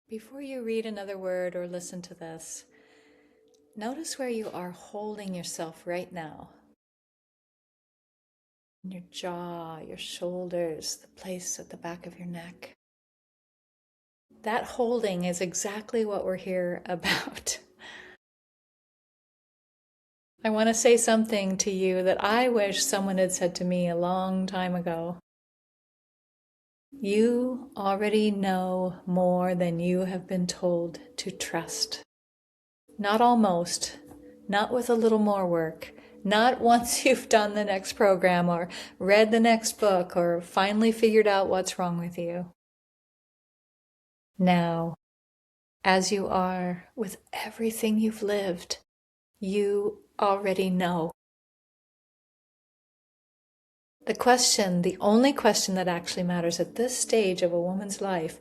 Before you read another word or listen to this, notice where you are holding yourself right now. Your jaw, your shoulders, the place at the back of your neck. That holding is exactly what we're here about. I want to say something to you that I wish someone had said to me a long time ago. You already know more than you have been told to trust. Not almost, not with a little more work, not once you've done the next program or read the next book or finally figured out what's wrong with you. Now, as you are with everything you've lived, you already know. The only question that actually matters at this stage of a woman's life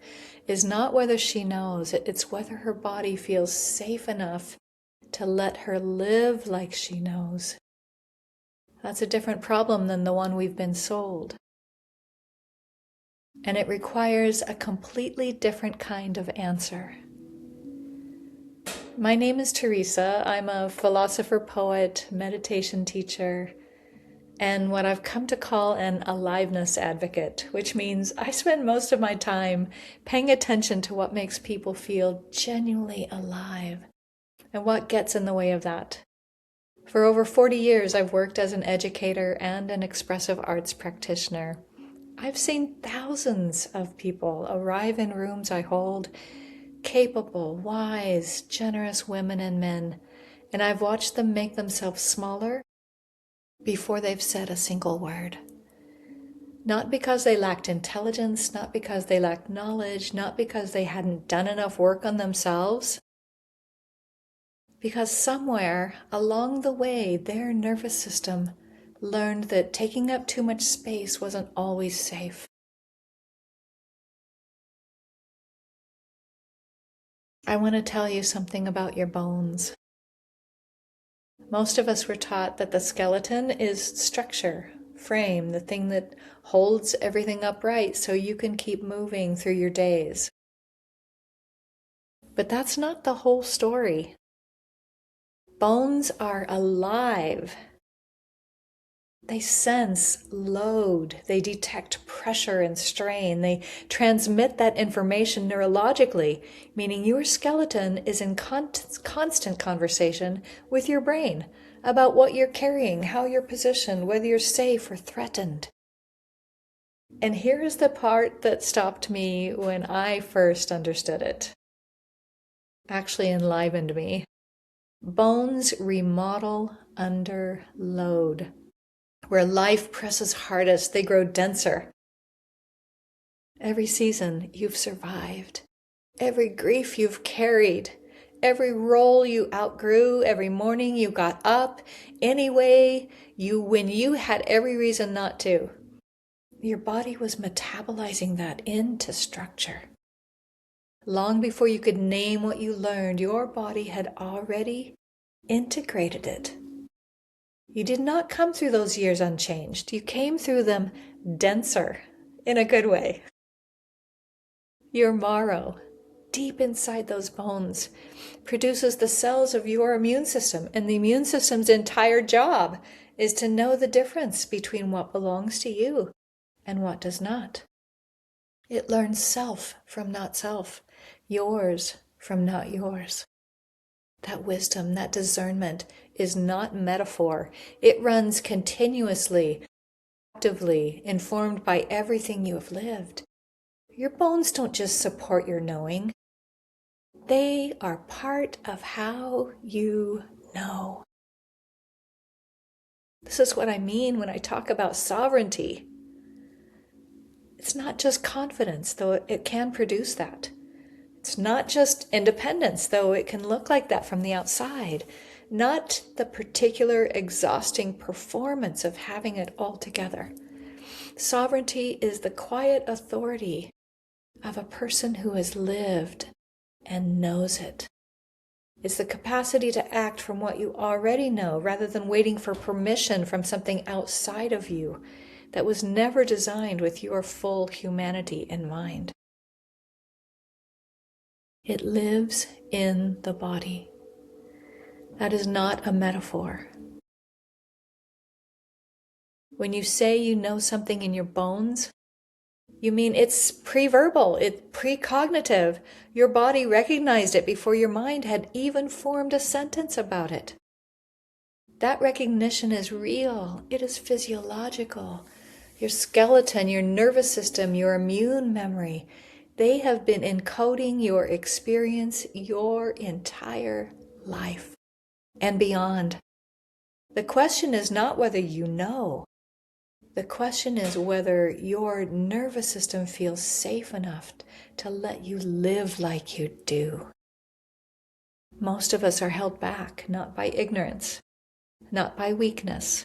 is not whether she knows, it's whether her body feels safe enough to let her live like she knows. That's a different problem than the one we've been sold. And it requires a completely different kind of answer. My name is Theresa. I'm a philosopher, poet, meditation teacher, and what I've come to call an aliveness advocate, which means I spend most of my time paying attention to what makes people feel genuinely alive and what gets in the way of that. For over 40 years, I've worked as an educator and an expressive arts practitioner. I've seen thousands of people arrive in rooms I hold, capable, wise, generous women and men, and I've watched them make themselves smaller before they've said a single word. Not because they lacked intelligence, not because they lacked knowledge, not because they hadn't done enough work on themselves, because somewhere along the way their nervous system learned that taking up too much space wasn't always safe. I want to tell you something about your bones. Most of us were taught that the skeleton is structure, frame, the thing that holds everything upright so you can keep moving through your days. But that's not the whole story. Bones are alive. They sense load, they detect pressure and strain, they transmit that information neurologically, meaning your skeleton is in constant conversation with your brain about what you're carrying, how you're positioned, whether you're safe or threatened. And here is the part that stopped me when I first understood it. Actually enlivened me. Bones remodel under load. Where life presses hardest, they grow denser. Every season you've survived, every grief you've carried, every role you outgrew, every morning you got up anyway, when you had every reason not to. Your body was metabolizing that into structure. Long before you could name what you learned, your body had already integrated it. You did not come through those years unchanged. You came through them denser, in a good way. Your marrow, deep inside those bones, produces the cells of your immune system, and the immune system's entire job is to know the difference between what belongs to you and what does not. It learns self from not self, yours from not yours. That wisdom, that discernment is not metaphor. It runs continuously, actively, informed by everything you have lived. Your bones don't just support your knowing. They are part of how you know. This is what I mean when I talk about sovereignty. It's not just confidence, though it can produce that. It's not just independence, though it can look like that from the outside. Not the particular exhausting performance of having it all together. Sovereignty is the quiet authority of a person who has lived and knows it. It's the capacity to act from what you already know rather than waiting for permission from something outside of you that was never designed with your full humanity in mind. It lives in the body. That is not a metaphor. When you say you know something in your bones, you mean it's pre-verbal, it's precognitive. Your body recognized it before your mind had even formed a sentence about it. That recognition is real. It is physiological. Your skeleton, your nervous system, your immune memory, they have been encoding your experience your entire life and beyond. The question is not whether you know. The question is whether your nervous system feels safe enough to let you live like you do. Most of us are held back, not by ignorance, not by weakness,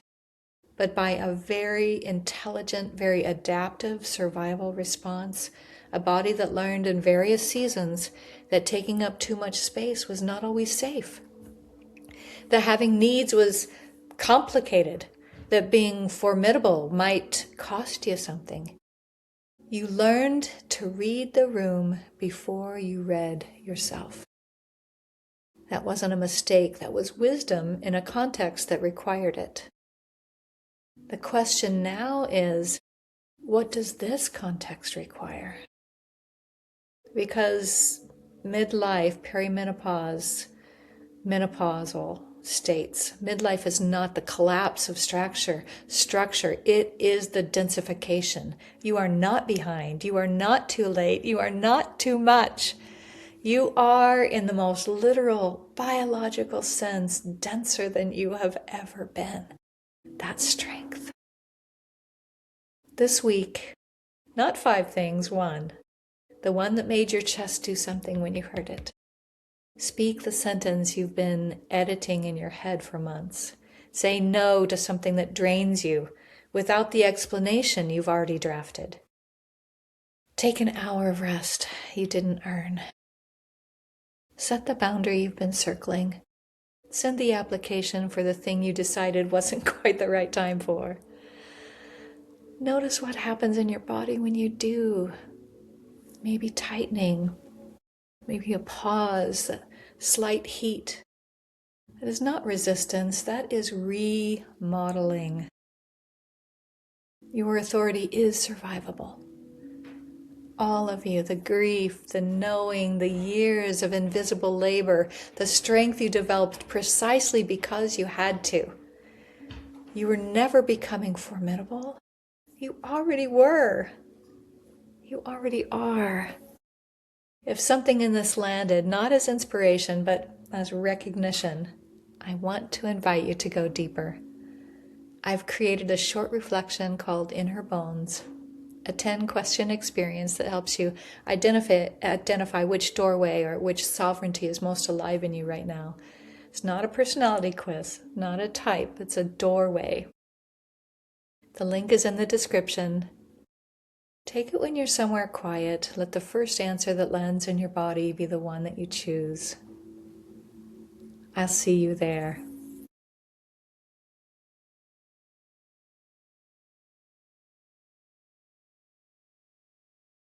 but by a very intelligent, very adaptive survival response, a body that learned in various seasons that taking up too much space was not always safe, that having needs was complicated, that being formidable might cost you something. You learned to read the room before you read yourself. That wasn't a mistake, that was wisdom in a context that required it. The question now is, what does this context require? Because midlife, perimenopause, menopausal states. Midlife is not the collapse of structure. It is the densification. You are not behind. You are not too late. You are not too much. You are, in the most literal, biological sense, denser than you have ever been. That's strength. This week, not 5 things, 1. The one that made your chest do something when you heard it. Speak the sentence you've been editing in your head for months. Say no to something that drains you without the explanation you've already drafted. Take an hour of rest you didn't earn. Set the boundary you've been circling. Send the application for the thing you decided wasn't quite the right time for. Notice what happens in your body when you do. Maybe tightening, maybe a pause, a slight heat. That is not resistance, that is remodeling. Your authority is survivable. All of you, the grief, the knowing, the years of invisible labor, the strength you developed precisely because you had to. You were never becoming formidable. You already were. You already are. If something in this landed, not as inspiration, but as recognition, I want to invite you to go deeper. I've created a short reflection called In Her Bones, a 10-question experience that helps you identify which doorway or which sovereignty is most alive in you right now. It's not a personality quiz, not a type, it's a doorway. The link is in the description. Take it when you're somewhere quiet. Let the first answer that lands in your body be the one that you choose. I'll see you there.